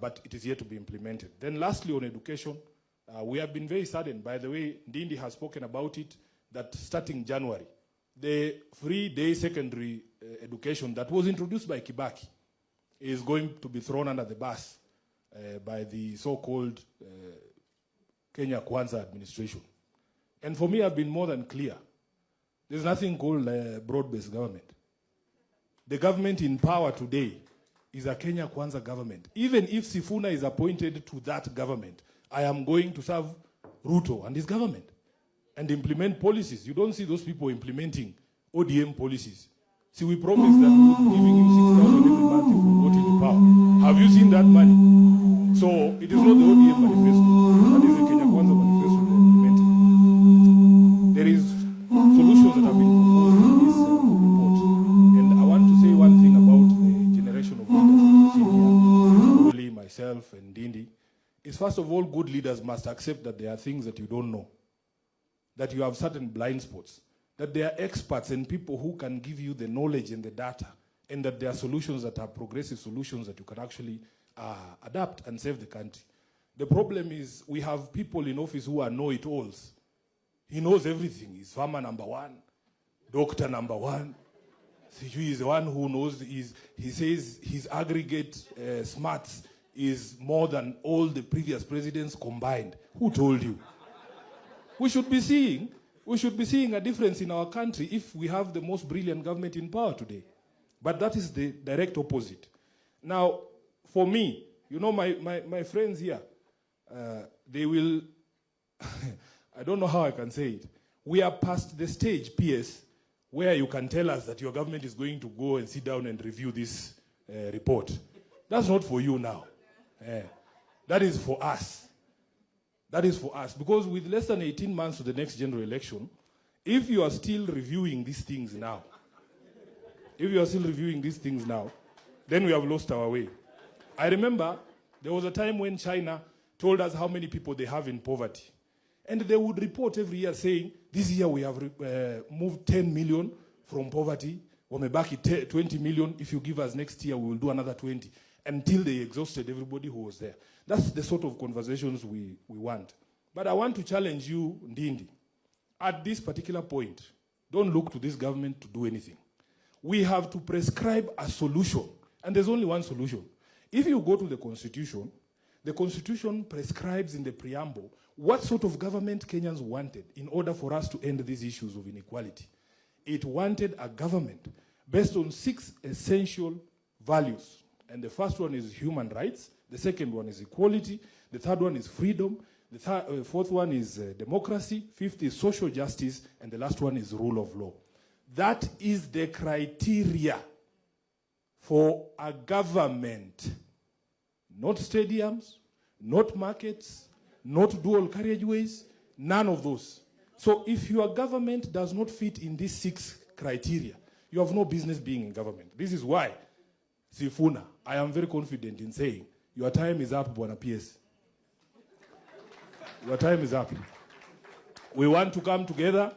but it is yet to be implemented. Then lastly, on education, we have been very saddened. By the way, Ndindi has spoken about it, that starting January, the free-day secondary education that was introduced by Kibaki is going to be thrown under the bus by the so-called Kenya Kwanza administration. And for me, I've been more than clear. There's nothing called broad-based government. The government in power today is a Kenya Kwanza government. Even if Sifuna is appointed to that government, I am going to serve Ruto and his government and implement policies. You don't see those people implementing ODM policies. See, we promised that we would be giving you 6,000 every month if we got into power. Have you seen that money? So it is not the ODM manifesto. That is the Kenya Kwanza manifesto they implemented. There is solutions that have been proposed in this report. And I want to say one thing about the generation of leaders seen here, Oli, myself, and Ndindi, is first of all, good leaders must accept that there are things that you don't know, that you have certain blind spots, that there are experts and people who can give you the knowledge and the data, and that there are solutions that are progressive solutions that you can actually adapt and save the country. The problem is we have people in office who are know-it-alls. He knows everything. He's farmer number one, doctor number one. He is the one who knows, he says his aggregate smarts is more than all the previous presidents combined. Who told you? We should be seeing a difference in our country if we have the most brilliant government in power today. But that is the direct opposite. Now, for me, you know, my friends here, they will, I don't know how I can say it. We are past the stage, PS, where you can tell us that your government is going to go and sit down and review this report. That's not for you now. That is for us. That is for us. Because with less than 18 months to the next general election, if you are still reviewing these things now, then we have lost our way. I remember there was a time when China told us how many people they have in poverty. And they would report every year saying, this year we have moved 10 million from poverty. Wamebaki 20 million. If you give us next year, we will do another 20. Until they exhausted everybody who was there. That's the sort of conversations we want. But I want to challenge you, Ndindi. At this particular point, don't look to this government to do anything. We have to prescribe a solution. And there's only one solution. If you go to the Constitution prescribes in the preamble what sort of government Kenyans wanted in order for us to end these issues of inequality. It wanted a government based on 6 essential values. And the first one is human rights. The second one is equality. The third one is freedom. The fourth one is democracy. Fifth is social justice. And the last one is rule of law. That is the criteria for a government. Not stadiums, not markets, not dual carriageways, none of those. So if your government does not fit in these 6 criteria, you have no business being in government. This is why, Sifuna, I am very confident in saying, your time is up, Bwana PS. Your time is up. We want to come together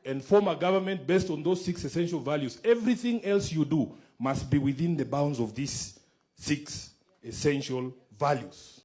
and form a government based on those 6 essential values. Everything else you do must be within the bounds of these 6 essential values.